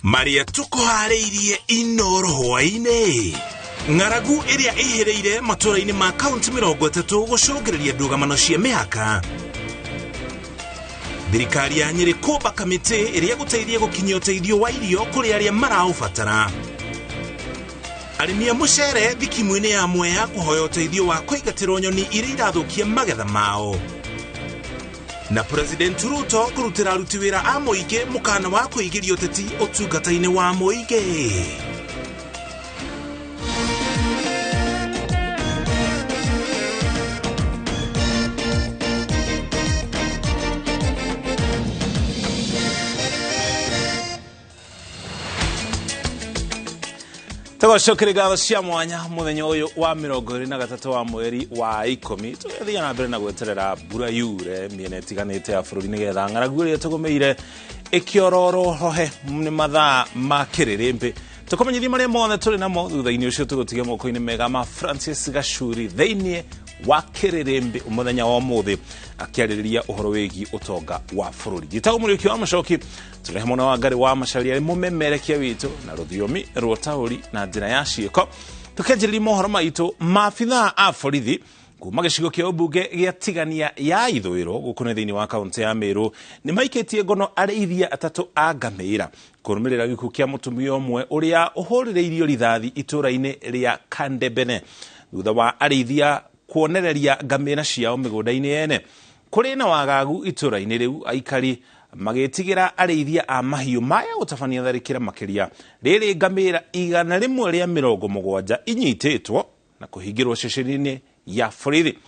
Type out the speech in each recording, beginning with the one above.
Maria tukuhariirie inoro hwaine ng'aragu iria ihireire matũra-inĩ ma kaunti 30 gucũngĩrĩria ndũgamano cia mĩhaka. Thirikari ya Nyeri kũmba kamĩtĩ iria gũteithia gũkinyia ũteithio wa irio kũrĩ arĩa maraũbatara. Arĩmi a mũcere thikimu-inĩ ya Mwea kũhoya ũteithio wa kũingatĩrwo nyoni iria irathũkia magetha mao. Na President Drought kũrutĩra aruti wĩra a mũingĩ mũkana wa kũingĩria ũteti ũtungata-inĩ wa mũingĩ. Tugocokere ngatho cia mwanya muthenya uyu wa 23 wa mweri wa 10 tugathia na mbere na gweterera mbura yure miene tiganite ya bururi nigetha ng'aragu iria tugumeire ikiororo hohe ni mathaa ma kirĩrĩmbĩ tukomenyithia maria mothe turi namo thutha-inĩ ucio tugutiga moko-inĩ mega ma Francis Gachuri thĩinĩ wa kirĩrĩmbĩ umuthenya wa umuthi akiarĩrĩria uhoro wĩgiĩ utonga wa bururi. Gitagwo Mũriũki wa Macoki turehe mwana wa Ngarĩ wa Macharia ari mumemerekia witu na rũthiomi rwa taũri na njĩra ya ciĩko tukenjĩrĩria mohoro maitũ. Maabithaa a borithi kuma gĩcigo kĩa ũmbunge gĩa Tigania ya ithũĩro gũkũ thĩinĩ wa kaunti ya Meru nĩ maikĩtie ngono arĩithia atatũ a ngamĩra kũrũmĩrĩra gĩkuũ kĩa mũtumia ũmwe ũrĩa ũhũrĩrĩirio rithathi itũũra-inĩ rĩa Kandebene thutha wa arĩithia kuonereria ngamĩra ciao mĩgũnda-inĩ yene. Kũrĩ na wagagu itũũra-inĩ rĩu aikari magĩtigĩra arĩithia a mahiũ maya gũtabania tharĩkĩra makĩria rĩrĩ ngamĩra 170 inyitĩtwo na kũhingĩrwo ceceni-inĩ ya borithi.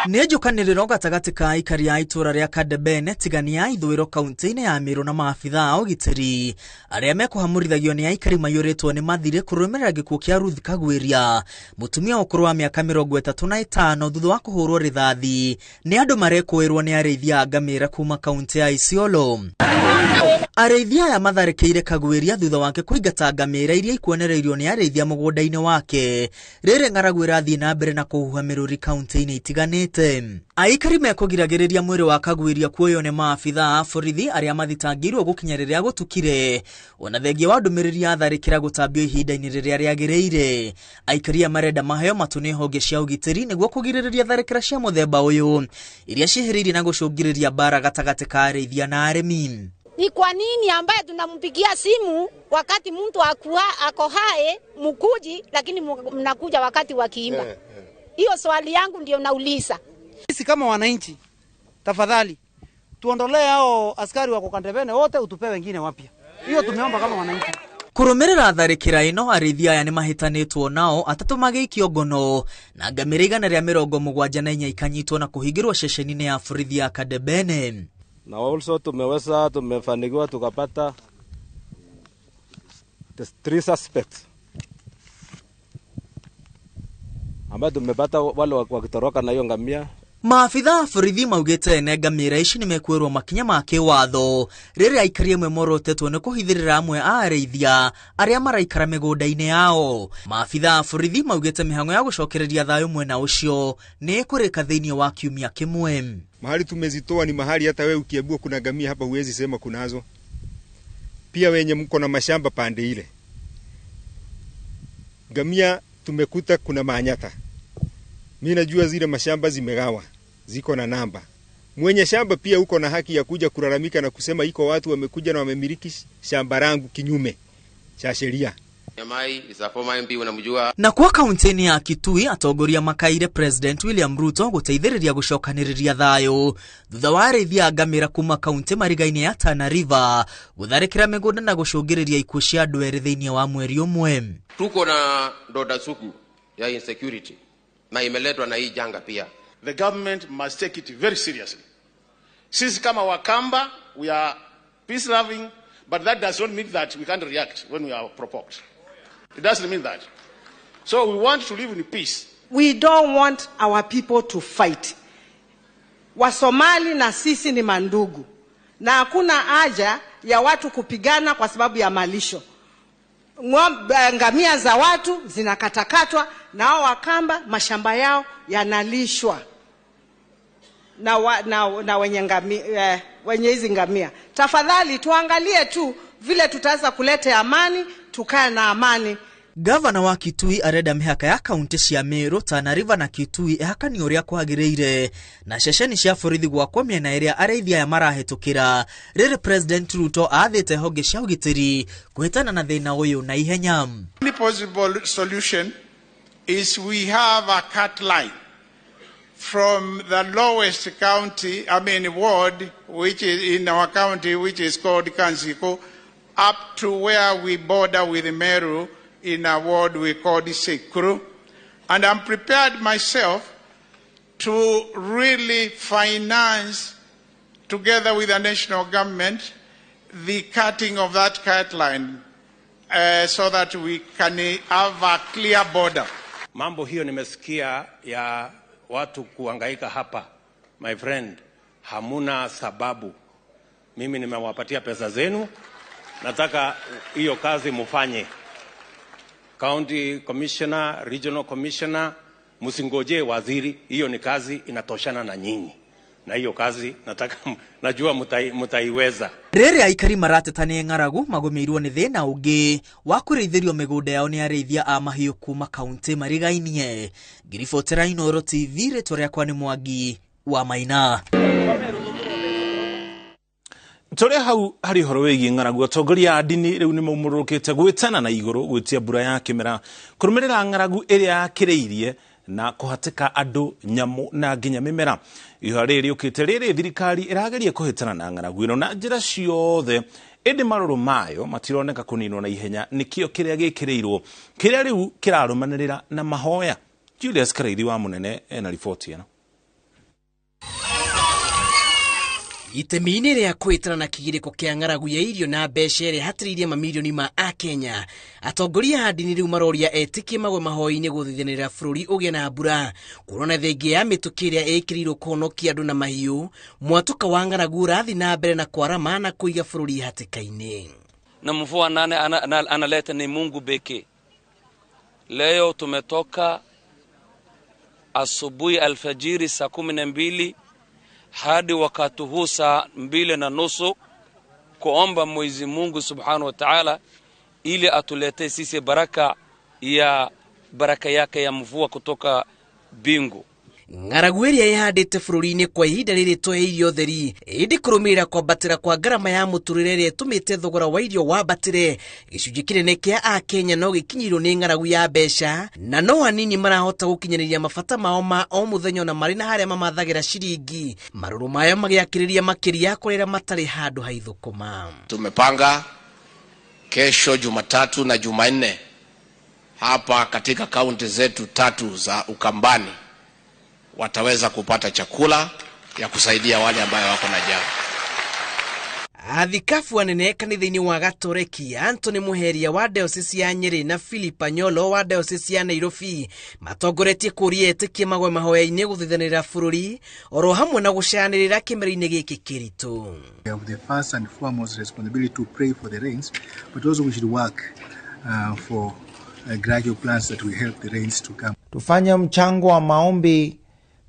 Nĩ njũkanĩrĩro gatagatĩ ka aikari a itũũra rĩa Kandebene Tigania ithũĩro kaunti-inĩ ya Meru na maabithaa a ũgitĩri arĩa mekũhamũrithagio nĩ aikari maiyũrĩtwo nĩ mathirĩ kũrũmĩrĩra gĩkuũ kĩa Ruth Kagwĩria mũtumia ũkũrũ wa mĩaka 35 thutha wa kũhũrwo rithathi nĩ andũ marekũĩrwo nĩ arĩithia a ngamĩra kuma kaunti ya Isiolo. Arĩithia aya matharĩkĩire Kagwĩria thutha wake kũingata ngamĩra iria ikuonereirio nĩ arĩithia mũgũnda-inĩ wake rĩrĩ ng'aragu ĩrathiĩ na mbere na kũhuha mĩrũri kaunti-inĩ itiganĩte. Aikari mekũgiragĩrĩria mwĩrĩ wa Kagwĩria kuoywo nĩ maabithaa a borithi arĩa mathitangĩirwo gũkinya rĩrĩa gũtukire ona thengia wa ndũmĩrĩri ya tharĩkĩra gũtambio ihinda-inĩ rĩrĩa rĩagĩrĩire. Aikari marenda maheo matũ nĩ honge cia ũgitĩri nĩguo kũgirĩrĩria tharĩkĩra cia mũthemba ũyũ iria ciĩhĩrĩirie na gũcũngĩrĩria mbara gatagatĩ ka arĩithia na arĩmi. Ni kwa nini ambaye tunampigia simu wakati mtu ako hai mkuji lakini mnakuja wakati wa kiimba? Hiyo swali yangu ndio nauliza. Sisi kama wananchi tafadhali tuondolee hao askari wako Kandebene wote utupe wengine wapya. Hiyo tumeomba kama wananchi. Kũrũmĩrĩra tharĩkĩra ĩno arĩithia aya nĩ mahĩtanĩtwo nao atatũ magĩikio ngono na ngamĩra 174 ikanyitwo na kũhingĩrwo ceceni-inĩ ya borithi ya Kandebene. Na also tumefanikiwa tukapata 3 suspects ambao tumepata wale wakitoroka na hiyo ngamia. Maabithaa a borithi maugĩte ene ngamĩra ici nĩ mekuĩrwo makinya ma kĩwatho rĩrĩa aikari amwe morotetwo nĩ kũhithĩrĩra amwe a arĩithia arĩa maraikara mĩgũnda-inĩ yao. Maabithaa a borithi maugĩte mĩhang'o ya gũcokereria thayũ mwena ũcio nĩ ĩkũrĩka thĩinĩ wa kiumia kĩmwe. Mahali tumezitoa ni mahali hata wewe ukiambiwa kuna ngamia hapa huwezi sema kunazo. Pia wenye mko na mashamba pande ile ngamia tumekuta kuna Manyata. Mimi najua zile mashamba zimegawa, ziko na namba. Mwenye shamba pia uko na haki ya kuja kulalamika na kusema iko watu wamekuja na wamemiliki shamba langu kinyume cha sheria. Na kwa kaunti ya Kitui atongoria makaire President William Ruto gũteithĩrĩria gũcokanĩrĩria thayũ thutha wa arĩithia a ngamĩra kuma kaunti mariga-inĩ ya Tana River gũtharĩkĩra mĩgũnda na gũcũngĩrĩria ikuũ cia andũ erĩ thĩinĩ wa mweri ũmwe. Tuko na ndoda suku ya insecurity na imeletwa na hii janga pia. The government must take it very seriously. Sisi kama Wakamba we are peace loving, but that does not mean that we can't react when we are provoked. It doesn't mean that. So we want to live in peace. We don't want our people to fight. Wasomali na sisi ni mandugu. Na hakuna haja ya watu kupigana kwa sababu ya malisho. Ngamia za watu zinakatakatwa na hao Wakamba mashamba yao yanalishwa na wenye ngamia wenye hizi ngamia. Tafadhali tuangalie tu vile tutaweza kuleta amani, tukae na amani. Gavana wa Kitui areda mihaka ya kaunti cia Meru, Tana River na Kitui ehakani uria kwagireire na ceceni cia borithi gwakwo miena iria areithia ya marahetukira. Riri President Ruto athite honge cia ugitiri kuhitana na thina uyu na ihenya. The possible solution is we have a cut line from the lowest county, ward, which is in our county, which is called Kansiko, up to where we border with Meru in a ward we call Sekuru. And I'm prepared myself to really finance, together with the national government, the cutting of that cut line so that we can have a clear border. Mambo hiyo nimesikia ya watu kuhangaika hapa. My friend, hamuna sababu. Mimi nimewapatia pesa zenu. Nataka hiyo kazi mufanye. County Commissioner, Regional Commissioner, musingoje waziri. Hiyo ni kazi inatoshana na nyinyi. Na hiyo kazi nataka najua mutaiweza. Rere aikari maratetania ng'aragu magomeirwo ni thina ungi wa kureithirio migunda yao ni areithia a mahiu kuma kaunti marigainie. Giribotera Inooro TV, ritwa riakwa ni Mwangi wa Maina. Tore hau hari horo wegi ng'aragu atongoria a ndini riu ni maumurukite gwitana na iguru gwitia mbura ya kimera kurumirira ng'aragu iria yakireirie na kuhatika andu nyamu na nginya mimera. Ihoya riri ukite riri thirikari irageria kuhitana na ng'aragu ino na njira ciothe indi maruru mayo matironeka kuninwo na ihenya nikio kiria gikireirwo kiria riu kirarumanirira na mahoya. Julius Karaidi wa Munene ena ripoti eno. Itemi-inĩ rĩa kwĩtana na kĩgirĩko kĩa ng'aragu ya irio na mbeca ĩrĩa hatĩrĩirie mamirioni ma Akenya, atongoria a ndini rĩu maroria etĩkia magwe mahoya-inĩ gũthithanĩrĩra bũrũri ũgĩe na mbura kuona thengia ya mĩtũkĩ ĩrĩa ĩkĩrĩirwo kũhonokia andũ na mahiũ. Mwatũka wa ng'aragu ũrathiĩ na mbere na kwarama na kũiga bũrũri hatĩka-inĩ. Na mvua nane analeta ni Mungu pekee. Leo tumetoka asubuhi alfajiri saa 12 hadi wakati huu saa 2:30 kuomba Mwenyezi Mungu Subhanahu wa Ta'ala ili atulete sisi baraka yake ya mvua kutoka bingu. Ng'aragu ĩrĩa ĩhandĩte bũrũri-inĩ kwa ihinda rĩrĩ tũhe irio theri ĩndĩ kũrũmĩrĩra kwambatĩra kwa ngarama ya mũtũrĩre ĩrĩa ĩtũmĩte thogora wa irio wambatĩre. Gĩcunjĩ kĩnene kĩa Akenya no gĩkinyĩirwo nĩ ng'aragu ya mbeca na no hanini marahota gũkinyanĩria mabata mao ma o mũthenya na marĩ na harĩa mamathagĩra ciringi. Marũrũ mayo magĩakĩrĩria makĩria kũrĩa matarĩ handũ haithũkũma. Tumepanga kesho Jumatatu na Jumanne hapa katika kaunti zetu 3 za Ukambani wataweza kupata chakula ya kusaidia wale ambao wako na njaa. Athikabu anene kanitha-inĩ wa Gatoreki Anthony Muheria wa diocese ya Nyeri na Philip Anyolo wa diocese ya Nairobi matongoretie kũria etĩkia magwe mahoya-inĩ gũthithanĩrĩra bũrũri oro hamwe na gũcanĩrĩra kĩmera-inĩ gĩkĩ kĩritũ. We have the first and foremost responsibility to pray for the rains, but also we should work for gradual plans that will help the rains to come. Tufanye mchango wa maombi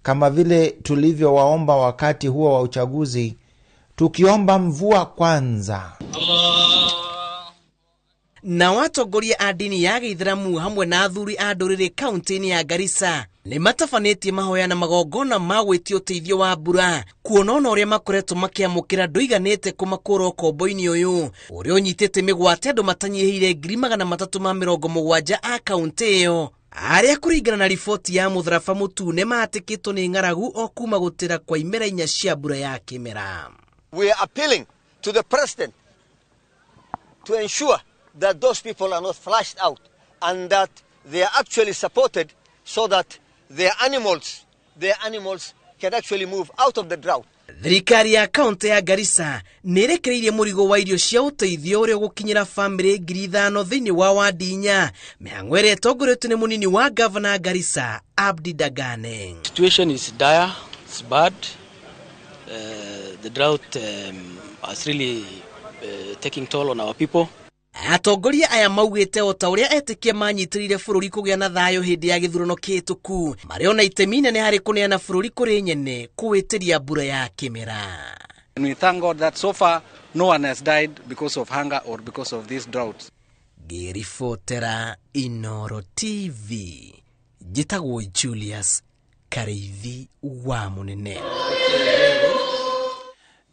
kama vile tulivyowaomba wakati huo wa uchaguzi, tukiomba mvua kwanza. Na watongoria a ndini ya Gĩithĩramu hamwe na athuri a ndũrĩrĩ kaunti-inĩ ya Garissa nĩ matabanĩtie mahoya na magongona ma gwĩtia ũteithio wa mbura kuona ũrĩa makoretwo makĩamũkĩra ndũiganĩte kũmakũra ũkombo-inĩ ũyũ ũrĩa ũnyitĩte mĩgwate andũ matanyihĩire 370 a kaunti ĩyo arĩa kũringana na riboti ya mũtharaba mũtune mahatĩkĩtwo nĩ ng'aragu o kuma gũtĩra kwa imera 4 cia mbura ya kĩmera. We are appealing to the president to ensure that those people are not flushed out and that they are actually supported so that their animals can actually move out of the drought. Thirikari ya kaunti ya Garissa nĩrekereirie mũrigo wa irio cia ũteithio ũrĩa gũkinyĩra famĩlĩ 5,000 thĩinĩ wa wadi 4 mĩhang'o ĩrĩa ĩtongoretio nĩ mũnini wa governor Garissa Abdi Dagane. Situation is dire, it's bad. The drought has really taking toll on our people. Atongoria aya maugĩte o ta ũrĩa etĩkia manyitĩrĩire bũrũri kũgĩa na thayũ hĩndĩ ya gĩthurano kĩhĩtũku marĩ ona itemi inene harĩ kũneana bũrũri kũrĩ nyene kũwĩtĩria mbura ya kĩmera. And we thank God that so far no one has died because of hunger or because of this drought. Girifotera Inoro TV. Jitagwo Julius Kareithi wa munene.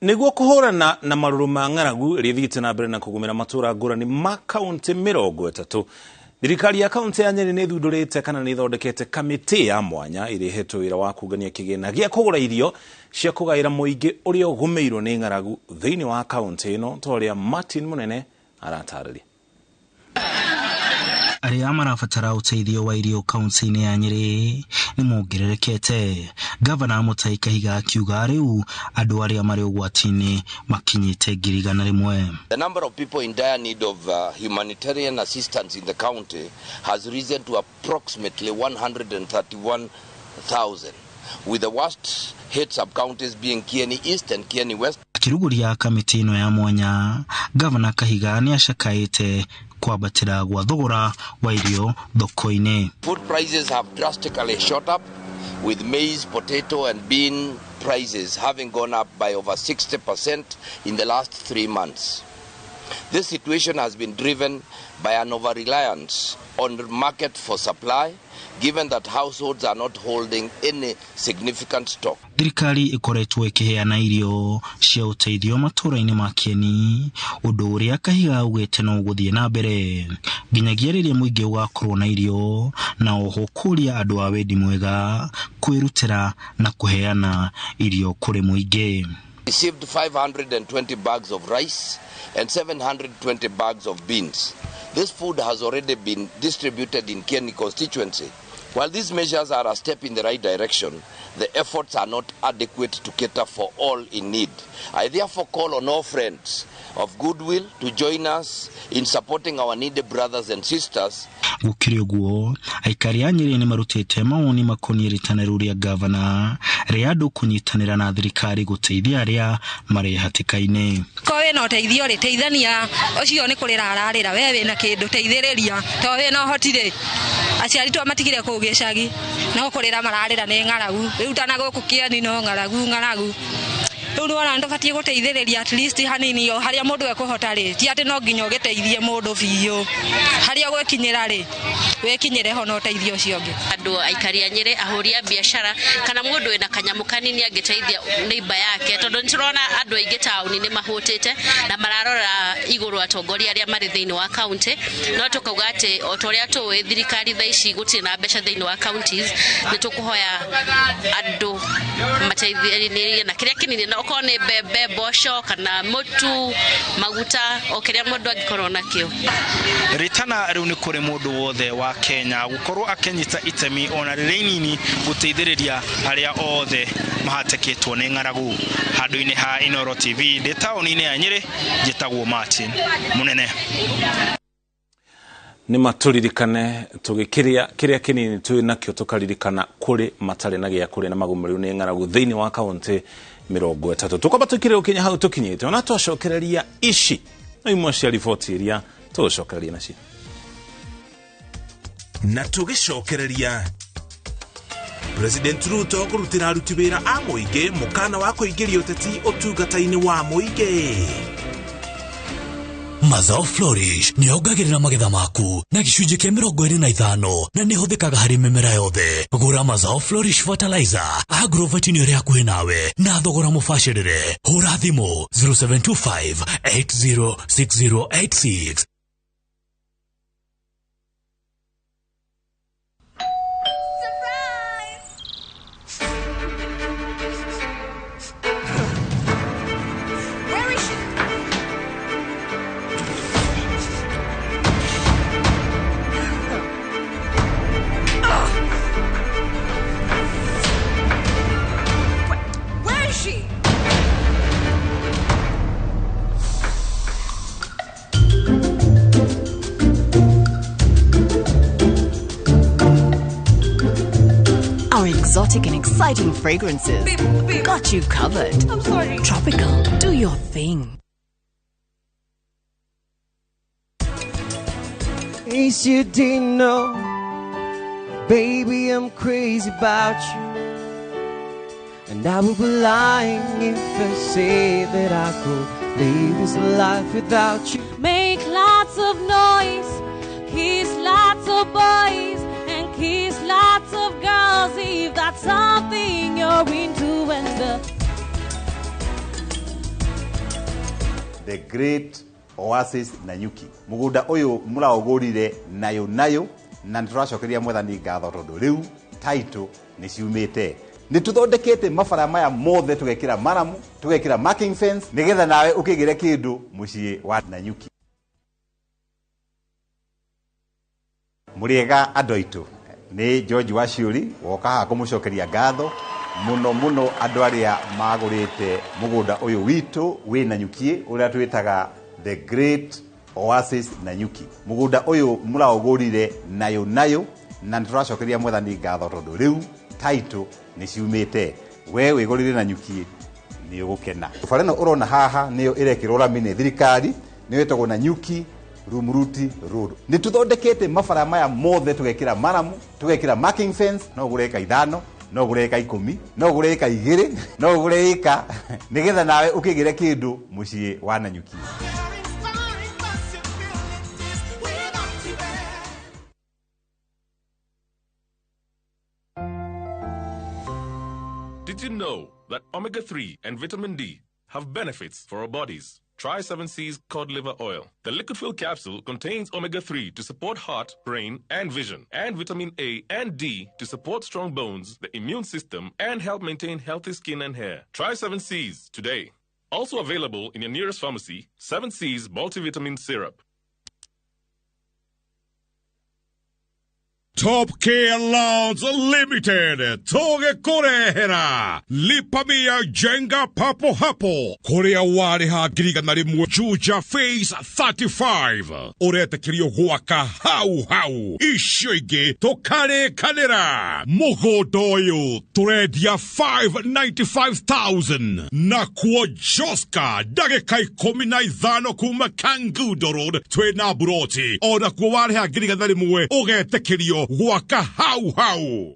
Niguo kuhurana na maruru ma ng'aragu iria ithiĩte na mbere na kũgũmĩra matũra ngũrani ma kaunti 30. Thirikari ya kaunti ya Nyeri nĩ ĩthundũrĩte kana nĩ ĩthondekete kamĩtĩ ya mwanya ĩrĩa ĩhetwo wĩra wa kũngania kĩgĩna gĩa kũgũra irio cia kũgaĩra mũingĩ ũrĩa ũgũmĩirwo nĩ ng'aragu thĩinĩ wa kaunti ĩno, ta ũrĩa Martin Munene aratarĩria. Arĩa marabatara ũteithio wa irio kaunti-inĩ ya Nyeri nĩ mongererekete. Gavana Mutahi Kahiga akiuga rĩu andũ arĩa marĩ ũgwati-inĩ makinyĩte 100. The number of people in dire need of humanitarian assistance in the county has risen to approximately 131,000, with the worst hit sub-counties being Kieni East and Kieni West. Akiruguria kamĩtĩ ĩno ya mwanya, Gavana Kahiga nĩ acakaĩte kwabatĩra gwa thogora wa irio thoko-inĩ. Food prices have drastically shot up, with maize, potato and bean prices having gone up by over 60% in the last 3 months. This situation has been driven by an over-reliance on the market for supply, given that households are not holding any significant stock. Thirikari ikoretwo ikiheana irio cia uteithio matũra-inĩ ma Kieni, ũndũ ũrĩa Kahiga augĩte no gũthiĩ na mbere nginyagia rĩrĩa mũingĩ ũgakorwo na irio, na oho kũria andũ a wendi mwega kwĩrutĩra na kuheana irio kũrĩ mũingĩ. Received 520 bags of rice and 720 bags of beans. This food has already been distributed in Kieni constituency. While these measures are a step in the right direction, the efforts are not adequate to cater for all in need. I therefore call on all friends of goodwill to join us in supporting our needy brothers and sisters. Gũkĩrĩ ũguo, aikari a Nyeri nĩ marutĩte mawoni makoniĩ rĩtanĩro rĩa gavana rĩa andũ kũnyitanĩra na thirikari gũteithia arĩa marĩ hatĩka-inĩ. Ko wĩna ũteithio rĩ, teithania ũcio nĩ kũrĩra ararĩra, we wĩna kĩndũ teithĩrĩria, to wĩna ũhoti rĩ, aciari twa matigire kũu gĩcagi no kũrĩra mararĩra nĩ ng'aragu, rĩu tana gũkũ Kieni no ng'aragu. Rĩu nĩwona ndũbatiĩ gũteithĩrĩria at least hanini harĩa mũndũ ekũhota rĩ, ti atĩ no nginya ũgĩteithie mũndũ biũ, harĩa gwĩkinyĩra rĩ wĩkinyĩre ho no ũteithio ũcio ũngĩ. Andũ aikari a Nyeri, ahũri a biacara kana mũndũ wĩna kanyamũ kanini angĩteithia neighbor yake, tondũ nĩtũrona andũ aingĩ taũni nĩ mahũtĩte na mararora igũrũ atongoria arĩa marĩ thĩinĩ wa county, no tũkauga atĩ o torĩa tũĩ thirikari thaa ici gũtirĩ na mbeca thĩinĩ wa counties, nĩ tũkũhoya andũ mateithĩrĩrie na kĩrĩa kĩnini, na okorwo nĩ mbembe, mboco kana mũtu, maguta, o kĩrĩa mũndũ angĩkorwo nakĩo. Ritana rĩu nĩ kũrĩ mũndũ wothe wa Kenya gũkorwo akĩnyita itemi ona rĩrĩa inini gũteithĩrĩria arĩa othe mahatĩkĩtwo nĩ ng'aragu. Handũ-inĩ ha Inoro TV ndĩ taũni-inĩ ya Nyeri, njĩtagwo Martin Munene. Nĩ matũririkane tũgĩkĩrĩa kĩrĩa kĩnini twĩ nakĩo tũkaririkana kũrĩ matarĩ na gĩa kũrĩa na magũmĩrĩru nĩ ng'aragu thĩinĩ wa kaunti 30. Tũkwamba tũkĩrĩ ũkinya hau tũkinyĩte, ona twacokereria ici na imwe cia riboti iria tũgũcokereria nacio. Na tũgĩcokereria President Ruto kũrutĩra aruti wĩra a mũingĩ mũkana wa kũingĩria ũteti ũtungata-inĩ wa mũingĩ. Mazao Flourish nĩ ongagĩrĩra magetha maku na gĩcunjĩ kĩa 25 na nĩ hũthĩkaga harĩ mĩmera yothe. Gũra Mazao Flourish fertilizer Agrovet nĩ ũrĩa hakuhĩ nawe na thogora mũbacĩrĩre. Hũra thimũ 0725 806086. Exotic and exciting fragrances. Got you covered. I'm sorry. Tropical. Do your thing. In case you didn't know, baby, I'm crazy about you. And I would be lying if I say that I could live this life without you. Make lots of noise, kiss lots of boys, and kiss lots of girls if that's something you're into. And the great oasis Nanyuki. Mugunda oyo muraogorire nayo na nituracokeria mwathani ngatho tondu riu title ni ciumite. Nituthondekete mabara maya mothe tugekira maramu, tugekira marking fence nigetha nawe ukigire kindu mucii wa Nanyuki. Muriega andoitu ni George Waciuri woka ha kumucokeria ngatho muno andu aria magurite mugunda uyu witu wi Nanyuki uria twitaga the great oasis Nanyuki. Mugunda uyu muraogorire nayo na nituracokeria mwathani ngatho tondu riu title ni ciumite. We wigorire Nanyuki ni ugukena. Bareno urona haha niyo irekirwo rami ni thirikari niyo itagwo Nanyuki Rumuruti Road. Nituthondekete mabara maya mothe tugekira maramu, tugekira marking fence, no gureka 5, no gureka 10, no gureka 2, no gureka nigetha nawe ukigire kindu mucii wa Nanyuki. Did you know that omega-3 and vitamin D have benefits for our bodies? Try 7C's cod liver oil. The liquid fuel capsule contains omega-3 to support heart, brain, and vision, and vitamin A and D to support strong bones, the immune system, and help maintain healthy skin and hair. Try 7C's today. Also available in your nearest pharmacy, 7C's multivitamin syrup. Top Care Lounge Limited toge korehera lipamia jenga papo hapo korea wariha giriganari mwe Juja Phase 35 orete kirio gwaka hau ishoige tokare kanera mogodoyo turedia 595,000 na kuo Joska dageka 15 kuma Kangudo Road twena buroti ora kuo wariha giriganari mwe ogete kirio waka hau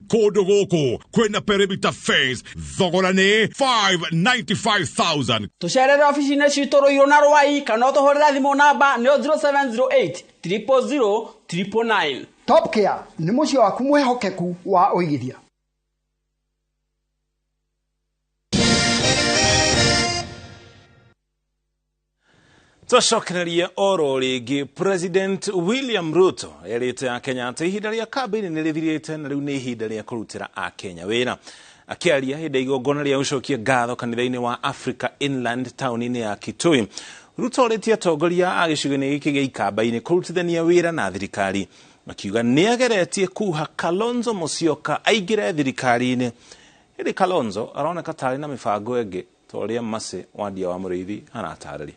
kodo goko kwena perimeter fence thogorane 595,000 Tusherere ofisi na chitoro irona rwai kana tohorera thimo namba ni 0708 000 999. Top Care ni mucio waku mwehokeku wa oigithia. Twacokereria oro ringi President William Ruto erite a Kenya ati ihinda ria kambini ni rithirite na riu ni ihinda ria kurutira a Kenya wira. Akiaria hinde igongona ria ucokia ngatho kanitha-ini wa Africa Inland town-ini ya Kitui. Ruto ritie atongoria a gicigo-ini giki gia ikamba-ini kurutithania wira na thirikari. Makiuga ni ageretie kuha Kalonzo Musyoka aingire thirikari-ini. Hindi Kalonzo aroneka tari na mibango ingi toria Mase Wandia wa Muriithi anatarĩria.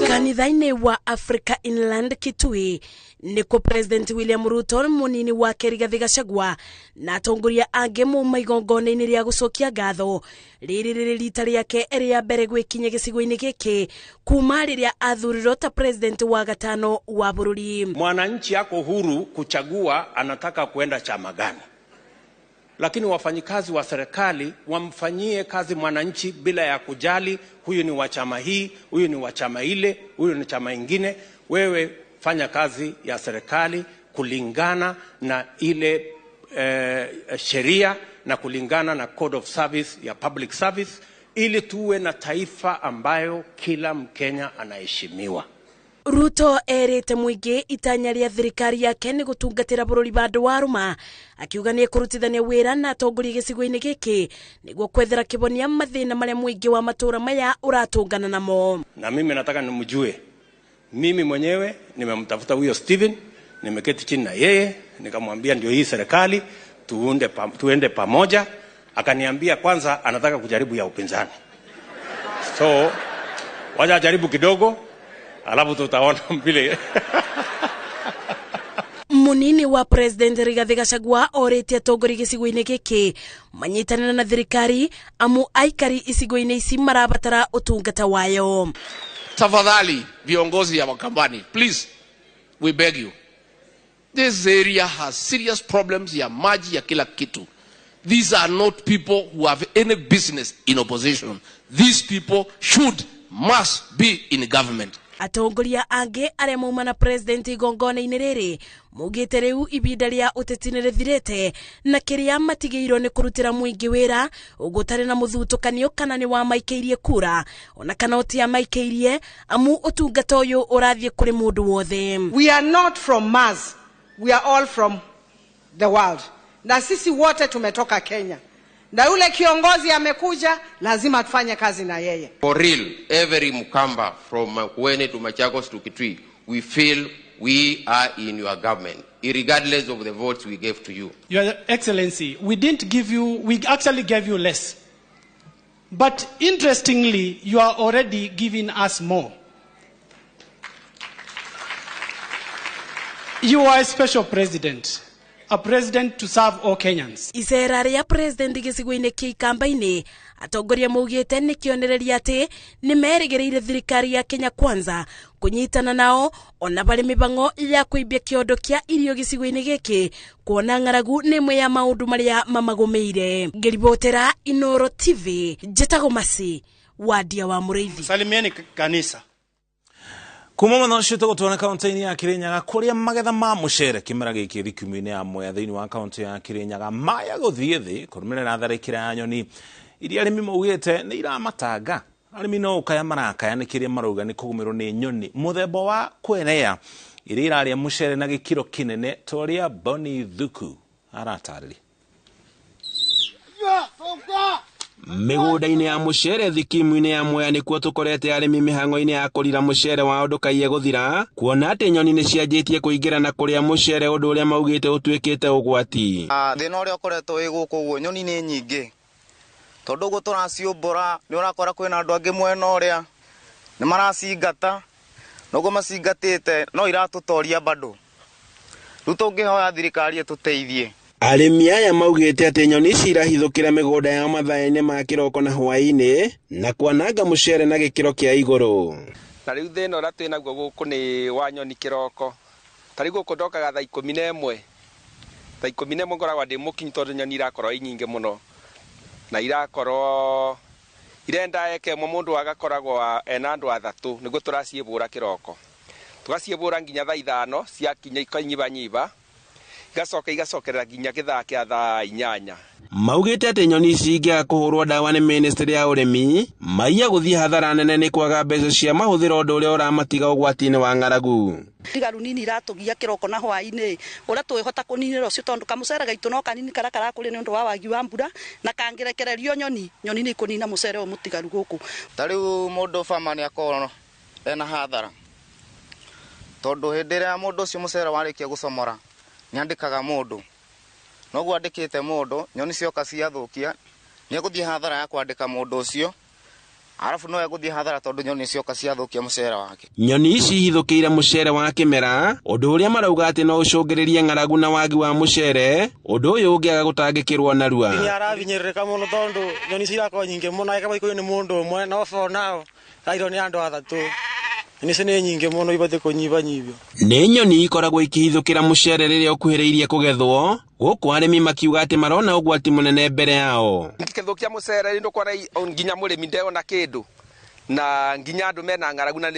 Kanitha-ini wa Africa Inland Kitui niko President William Ruto munini wa Rigathi Gachagua na atongoria ange mu maigongona-ini ria gucokia ngatho riri rita riake ria mbere gwikinya gicigo-ini giki kuma riria athurirwo ta president wa gatano wa bururi. Mwananchi yako huru kuchagua anataka kwenda chama gani, lakini wafanyikazi wa serikali wamfanyie kazi mwananchi bila ya kujali huyu ni wa chama hii, huyu ni wa chama ile, huyu ni chama ingine. Wewe fanya kazi ya serikali kulingana na ile sheria na kulingana na code of service ya public service, ili tuwe na taifa ambayo kila Mkenya anaheshimiwa. Ruto erite muingi itanya ria thirikari yake ni gutungatira bururi bandu waruma, akiuga ni kurutithania wira na atongoria gicigo-ini giki niguo kwethera kibonia mathina maria muingi wa matura maya uratungana namo. Na mimi nataka nimjue, mimi mwenyewe nimemtafuta huyo Steven, nimeketi chini na yeye nikamwambia ndio hii serikali tuende pamoja. Akaniambia kwanza anataka kujaribu ya upinzani, so wacha jaribu kidogo alafu tutaona mbele. Munini wa President Rigathi Gachagua orete atongoria gicigo-ini giki manyitanira na thirikari amu aikari icigo-ini ici marabatara utungata wayo. Tafadhali viongozi ya Wakambani, please we beg you, this area has serious problems ya maji ya kila kitu. These are not people who have any business in opposition. These people must be in government. Atongoria ange aria mauma na president igongona-inĩ rĩrĩ mugĩte rĩu ibinda rĩa ũteti nĩ rĩthirĩte na kĩrĩa matigĩirwo nĩ kũrutĩra mũingĩ wĩra ũgũtarĩ na mũthutũkanio kana nĩ wa maikĩirie kura ona kana ũtia maikĩirie amu ũtungata ũyũ ũrathiĩ kũrĩ mũndũ wothe. We are not from Mars, we are all from the world. Na sisi wote tumetoka Kenya. Na yule kiongozi amekuja lazima tufanye kazi na yeye. For real, every Mukamba from Mwea to Machakos to Kitui, we feel we are in your government, regardless of the votes we gave to you. Your Excellency, we actually gave you less. But interestingly, you are already giving us more. You are a special president. A president to serve all Kenyans. Icera rĩa president gĩcigo-inĩ kĩa Ikamba-inĩ atongoria maugĩte nĩ kĩonereria atĩ nĩ merĩgĩrĩire thirikari ya Kenya Kwanza kũnyitana nao ona barĩ mĩbango ya kũimbia kĩondo kĩa irio gĩcigo-inĩ gĩkĩ kuona ng'aragu nĩ ĩmwe ya maũndũ marĩa mamagũmĩire. Ngĩribotera Inooro TV njĩtagwo Masi wadia wa Mũrĩithi. Salimieni kanisa. Kuma mwena ũcio tũgũtwara kaunti-inĩ ya Kirinyaga kũrĩa magetha ma mũcere kĩmera gĩkĩ thikimu-inĩ ya Mwea thĩinĩ wa kaunti ya Kirinyaga maya gũthiĩ thĩ kũrũmĩrĩra tharĩkĩra ya nyoni iria arĩmi maugĩte nĩ iramatanga. Arĩmi no ũkaya marakaya nĩkĩrĩa marauga nĩ kũgũmĩrwo nĩ nyoni mũthemba wa kwerea iria irarĩa mũcere na gĩkĩro kĩnene toria Boni Thuku aratarĩria. Mĩgũnda-inĩ ya mũcere thikimu-inĩ ya Mwea nĩkuo tũkorete arĩmi mĩhang'o-inĩ ya kũrira mũcere wao ndũkaiye gũthira kuona atĩ nyoni nĩ cianjĩtie kũingĩra na kũrĩa mũcere ũndũ ũrĩa maugĩte ũtuĩkĩte ũgwati. Thĩna ũrĩa ũkoretwo wĩ gũkũ ũguo nyoni nĩ nyingĩ tondũ ũguo tũraciũmbũra nĩ ũrakora kwĩna andũ angĩ mwena ũrĩa nĩ maracingata noguo macingatĩte no iratũtoria bado rĩu tũngĩhoya thirikari ĩtũteithie. Arĩmi aya maugĩte atĩ nyoni ici irahithũkĩra mĩgũnda yao mathaa-inĩ ma kĩroko na hwaĩ-inĩ na kwananga mũcere na gĩkĩro kĩa igũrũ. Na rĩu thĩna ũrĩa twĩ naguo gũkũ nĩ wa nyoni kĩroko. Ta rĩu gũkũ ndokaga thaa 11. Thaa 11 ngoragwo ndĩ mũkinyu tondũ nyoni irakorwo i nyingĩ mũno. Na irakorwo irenda eke mũndũ agakoragwo ena andũ athatu nĩguo tũraciĩbũra kĩroko. Tũgaciĩbũra nginya thaa 5 ciakinya ikanyibanyiba. Igacokerera nginya gĩthaa kĩa thaa 8. Maugĩte atĩ nyoni ici ingĩaga kũhũrwo ndawa nĩ ministry ya ũrĩmi maiya gũthiĩ hathara nene nĩ kwaga mbeca cia mahũthĩro ũndũ ũrĩa ũramatiga ũgwati-inĩ wa ng'aragu. Tigaru nini iratũgia kĩroko na hwaĩ-inĩ ũrĩa twĩhota kũninĩra ũcio tondũ kamũcere gaitũ no kanini karĩa karakũrĩa nĩ ũndũ wa wagi wa mbura na kangĩrekererio nyoni nĩ ikũnina mũcere ũyũ mũtigaru gũkũ. Ta rĩu mũndũ bama nĩ akorwo ena hathara tondũ hĩndĩ ĩrĩa mũndũ ũcio mũcere warĩkia gũcomora nĩandĩkaga mũndũ noguo andĩkĩte mũndũ nyoni cioka ciathũkia nĩ egũthiĩ hathara ya kwandĩka mũndũ ũcio arabu no egũthiĩ hathara tondũ nyoni cioka ciathũkia mũcere wake. Nyoni ici ihithũkĩire mũcere wa kĩmera ũndũ ũrĩa marauga atĩ no ũcũngĩrĩrie ng'aragu na wagi wa mũcere ũndũ ũyũ ũngĩaga gũtangĩkĩrwo narua. Nĩ arabinyĩrĩrĩka mũno tondũ nyoni cirakorwo nyingĩ mũno ĩkaba ikũyũ nĩ mũndũ ũmwe no nao kairwo nĩ andũ athatu. Nĩ nyingĩ mũno ibate kũnyibanyibio. Nĩ nyoni ikoragwo ikĩhithũkĩra mũcere rĩrĩa ũkuhĩrĩirie kũgethwo gũkũ arĩmi makiuga atĩ marona ũgwati mũnene mbere yao. Ngĩthũkia mũcere ndũkora nginya mũrĩmi ndona kĩndũ na nginya andũ mena ng'aragu na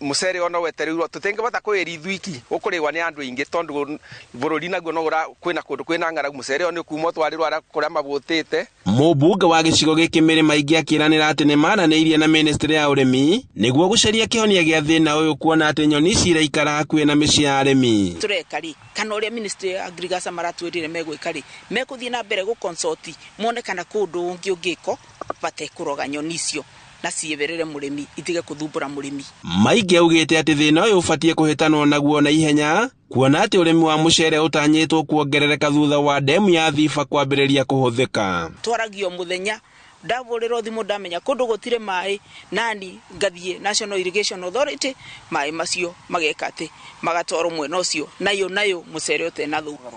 mũcere ono wetereirwo tũtingĩbota kwĩri thwiki ũkũrĩwa nĩ andũ aingĩ tondũ bũrũri naguo no kwĩna kũndũ kwĩna ng'aragu mũcere ono kuma twarĩrwo kũrĩa mabũtĩte. Mũmbunge wa gĩcigo gĩkĩ Mĩrĩma Ingĩ akĩranĩra atĩ nĩ maranĩirie na ministry ya ũrĩmi nĩguo gũcaria kĩhonia gĩa thĩna ũyũ kuona atĩ nyoni ici iraikara hakuhĩ na mĩciĩ ya arĩmi. Tũreka kana ũrĩa ministry ya agriculture maratwĩrire megwĩka megũthiĩ na mbere gũconsult mone kana kũndũ ũngĩko bate kũroga nyoni icio na ciĩberere mũrĩmi itige kũthumbũra mũrĩmi. Maingĩ augĩte atĩ thĩna ũyũ ũbatiĩ kũhĩtanwo naguo na ihenya kuona atĩ ũrĩmi wa mũcere ũtanyĩtwo kuongerereka thutha wa ndemu ya Thiba kwambĩrĩria kũhũthĩka. Twaragio mũthenya ndavũrĩrwo thimũ ndamenya kũndũ gũtirĩ maĩ nani ngathiĩ National Irrigation Authority maĩ macio mageka atĩ magatwarwo mwena ũcio nayo mũcere ũtenathũka.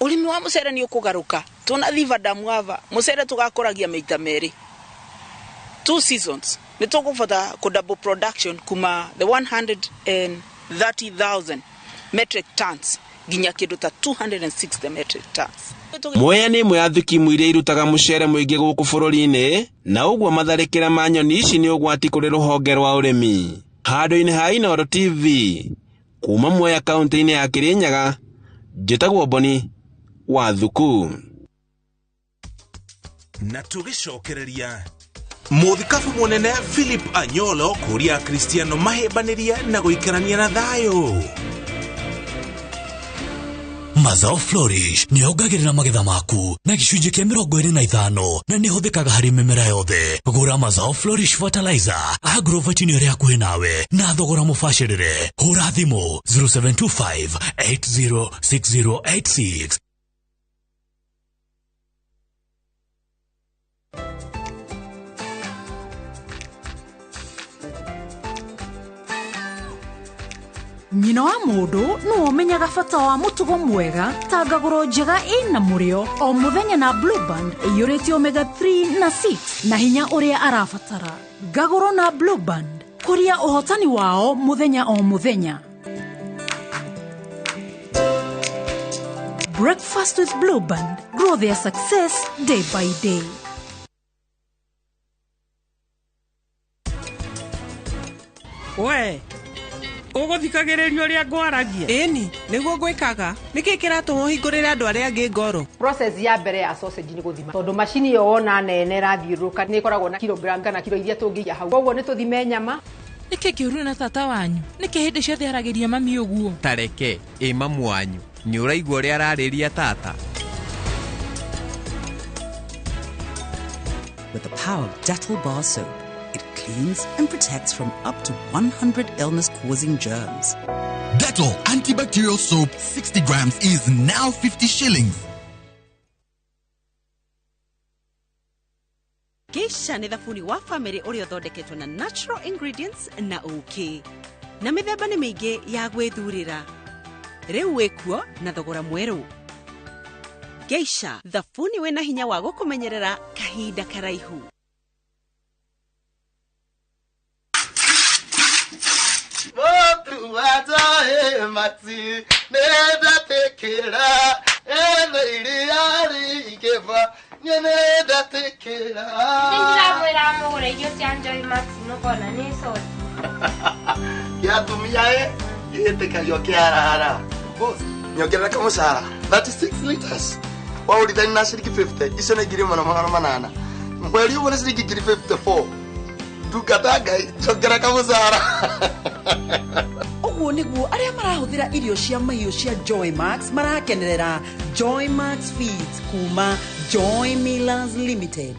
Ũrĩmi wa mũcere nĩ ũkũgarũka tuna Thiba damu ava mũcere tũgakũragia maita merĩ 2 seasons. Nĩ tũkũbota ku double production kuma the 130,000 metric tons ginya kindu ta 260 metric tons. Mwea nĩ imwe ya thikimu iria irutaga mũcere mũingĩ gũkũ bũrũri-inĩ, na ũguo matharĩkĩra ma nyoni ici nĩ ũgwati kũrĩ rũhonge rwa ũrĩmi. Handũ-inĩ ha Inooro TV, kuma Mwea kaunti-inĩ ya Kirinyaga, njĩtagwo Boni wa Thuku. Na tũgĩcokereria mũthikabu mũnene Philip Anyolo kũria Cristiano mahĩmbanĩria na gũikarania na thayũ. Mazao Flourish nĩ yongagĩrĩra magetha maku na gĩcunjĩ kĩa 25 na nĩ hũthĩkaga harĩ mĩmera yothe. Gũra Mazao Flourish fertilizer agrovite ĩrĩa hakuhĩ nawe na thogora mũbacĩrĩre. Hũra thimũ 0725 806086. Nyina wa mũndũ no ũmenyaga bata wa mũtugo mwega ta ngagũro njega ĩna mũrĩo o mũthenya na Blue Band ĩiyũrĩtio omega 3 na 6 na hinya ũrĩa arabatara. Ngagũro na Blue Band kũria ũhotani wao mũthenya o mũthenya. Breakfast with Blue Band. Grow their success day by day. We uguthikagiriria uria ngwaragia eni niguo gwikaga niki kiratũma ũhingũrĩre andũ arĩa angĩ ngoro. Process ya mbere ya sausage ni guthima tondu machini yo wona nene rathiũrũka ni ikoragwo na kilogram kana kilo iria tũngĩikia hau, koguo ni tuthime nyama. Niki kiuru na tata wanyu niki hindi ciothe arageria mami ũguo Tareke mamu wanyu ni ũraigua ũrĩa ararĩria tata. With the power of Dettol bar soap, it cleans and protects from up to 100 illness-causing germs. Dettol antibacterial soap 60 grams is now 50 shillings. Geisha nĩ thabuni wa family ũrĩa ũthondeketwo na natural ingredients na ũũkĩ. Na mĩthemba nĩ mĩingĩ ya gwĩthurĩra. Rĩu wĩkuo na thogora mwerũ. Geisha, thabuni wĩna hinya wa gũkũmenyerera kahinda karaihu. Mati nenda tekera iria ikeva nenda tekera ndĩramwĩra mũgũre irio cia Joy Max nũkona nĩ sori gĩatumia gĩtĩkagio kĩarara nyongerera kamũcara 36 liters waũrithani na ciringi 50 icio nĩ 1,800 mweri ũmwe nĩ ciringi 54 ndungata Ngai nyongerera kamũcara. Ũguo nĩguo arĩa marahũthĩra irio cia mahiũ cia Joy Max marakenerera Joy Max Feeds kuma Joy Millers Limited.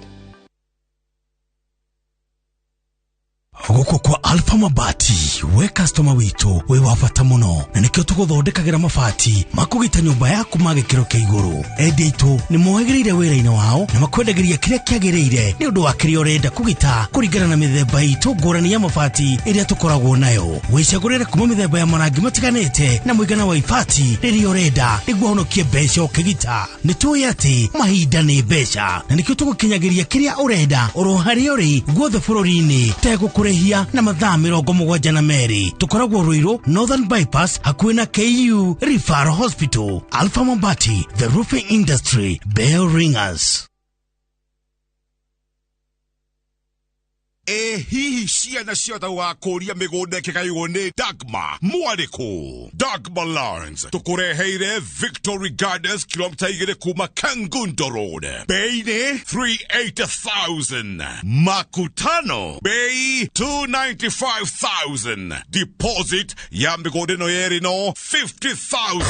Gũkũ kwa Alpha Mabati we customer witũ we wabata mũno na nĩkĩo tũgũthondekagĩra mabati makũgita nyũmba yaku ma gĩkĩro kĩa igũrũ. Endia aitũ nĩ mohĩgĩrĩire wĩra-inĩ wao na makwendagĩria kĩrĩa kĩagĩrĩire nĩ ũndũ wa kĩrĩa ũrenda kũgita kũringana na mĩthemba itũ ngũrani ya mabati ĩrĩa tũkoragwo nayo. Wĩcagũrĩre kuma mĩthemba ya marangi matiganĩte na mũigana wa ibati rĩrĩa ũrenda nĩguo ũhonokie mbeca ũkĩgita. Nĩ tũĩ atĩ mahinda nĩ mbeca na nĩkĩo tũgũkinyagĩria kĩrĩa ũrenda oro harĩa ũrĩ guothe bũrũri-inĩ tegũkũrĩhia na mathaa 72. Tukoragwo Ruiru Northern Bypass hakuhĩ na KU Referral Hospital. Alpha Mabati, the roofing industry, bell ringers. Hihi ciana ciothe wa kũria mĩgũnda ĩkĩgaywo nĩ Dagmar mwarĩkũ. Dagmar Lawrence tũkũreheire Victory Gardens kilomita 2 kuma Kangundo Road. Bei nĩ 380,000. Makutano bei 295,000. Deposit ya mĩgũnda ĩno yerĩ no 50,000.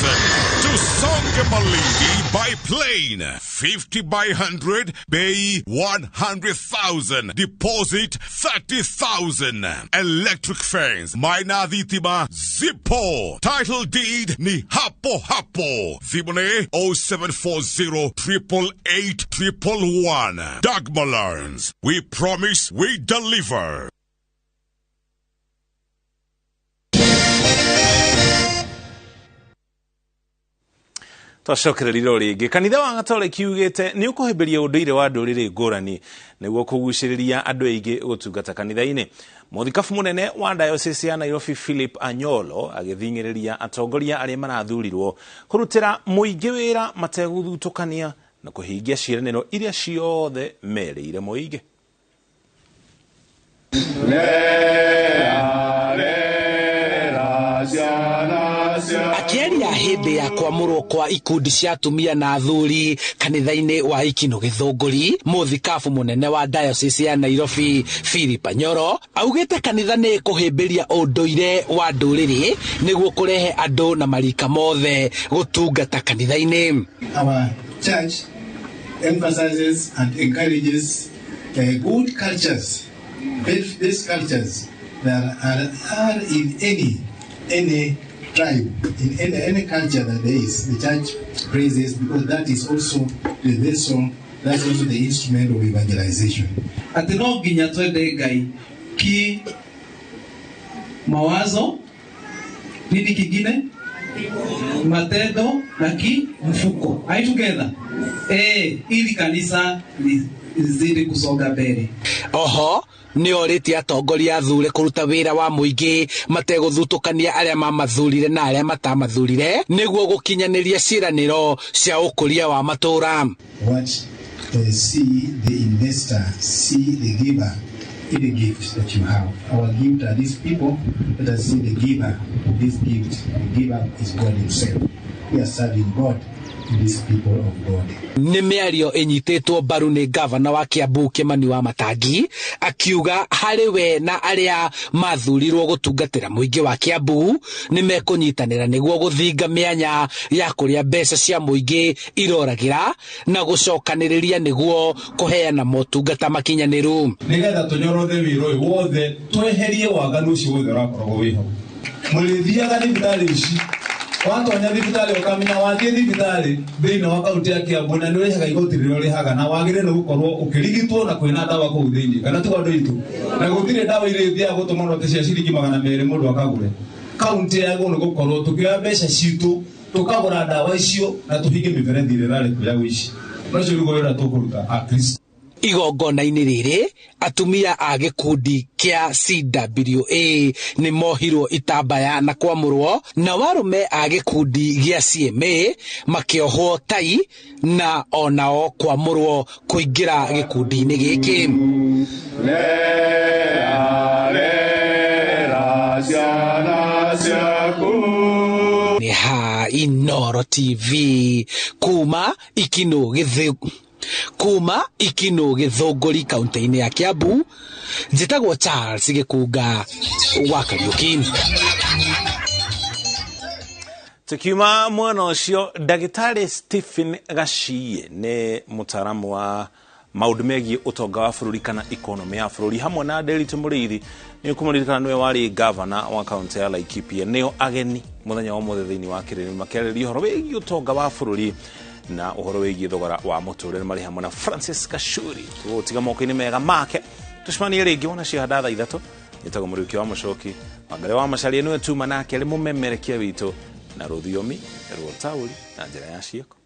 Tusonge Malindi by plane 50 by 100 bei 100,000. Deposit 30,000. Electric fence Maina Dhitima Zippo. Title deed ni hapo hapo. Thimone 0740 888 111. Dagmar Lawrence. We promise we deliver. Twacokereriro ringi kanitha wa Gatoleki kiugite ni ukuhimbiria unduire wa nduriri ngurani niguo kuguciriria andu aingi gutungata kanitha-ini. Muthikabu munene wa diocese ya Nairobi Philip Anyolo agithingiriria atongoria aria marathurirwo kurutira muingi wira mateguthutukania na kuhingia ciiraniro iria ciothe merire muingi. Akiaria hindi ya kwamurwo kwa ikundi cia atumia na athuri kanitha-ini wa Ikino Githunguri, muthikabu munene wa diocese ya Nairobi Philip Anyolo augite kanitha ni kuhimbiria unduire wa nduriri niguo kurehe andu na marika mothe gutungata kanitha-ini. Our church emphasizes and encourages good cultures, these cultures that are in any tribe, in any culture that there is, the church praises, because that is also the vessel, that's also the instrument of evangelization. Atino ginya twende Ngai ki mawazo nini kingine matendo na ki mfuko. Are you together? Ili kanisa lizidi kusonga mbele. Oho ni oriti atongoria athure kuruta wira wa muingi mateguthutukania aria mamathurire na aria matamathurire niguo gukinyaniria ciiraniro cia ukuria wa matura. What see the investor, see the giver in the gift that you have. Our gift are these people. Let us see the giver of this gift. The giver is God himself. We are serving God. These people of God. Ni miario inyitetwo mbaru ni gavana wa Kiambu Kimani wa Matangi akiuga hari we na aria mathurirwo gutungatira muingi wa Kiambu ni mekunyitanira niguo guthinga mianya ya kuria mbeca cia muingi iroragira na gucokaniriria niguo kuheana motungata makinyaniru nigetha tunyorothe wira uyu wothe tweherie waganu ucio wothe rakoragwo wiho murithiaga thibitari ici watonya thibitari ukamenya wathie thibitari thiini wa kaunti ya Kiambu na ni urihaga igoti riria urihaga na wagirire gukorwo ukirigitwo na kwina dawa kuu thiini kana tu andu itu na gutire dawa iria thia gutuma note cia ciringi 200 mundu akagure kaunti ya guno gukorwo tukioya mbeca citu tukagura dawa icio na tuhinge miberethi iria rari kuya wici no cio rugo ira tukuruta a Kristo. Igongona-ini riri atumia a gikundi kia CWA ni mohirwo itambaya na kwamurwo na warume a gikundi gia CMA makiohwo tai na onao kwamurwo kuingira gikundi-ini giki. Ni Inooro TV kuma Ikino Githunguri kaunti-ini ya Kiambu. Njitagwo Charles Gikunga wa Kariuki. Tukiuma mwena ucio Dagitari Stephen Gaciye ni mutaramu wa maundu megie utonga wa bururi kana economy ya bururi hamwe na Nderitu Muriithi ni kumuririkana niwe wari governor wa kaunti ya Laikipia nio ageni muthenya wa mothe thiini wa kiriri makiarĩrĩria uhoro wĩgiĩ utonga wa bururi na uhoro wĩgiĩ thogora wa muturĩre marĩ hamwe na Francis Kashuri tutiga moko-inĩ mega make tucemanie rĩngĩ wona ciahanda thaa 3 nĩtagwo Mũriũki wa Mũcoki Wangari wa Macharia niwe tuma nake arĩ mũmemerekia witũ na rũthiomi rwa taũri na njĩra ya ciĩko.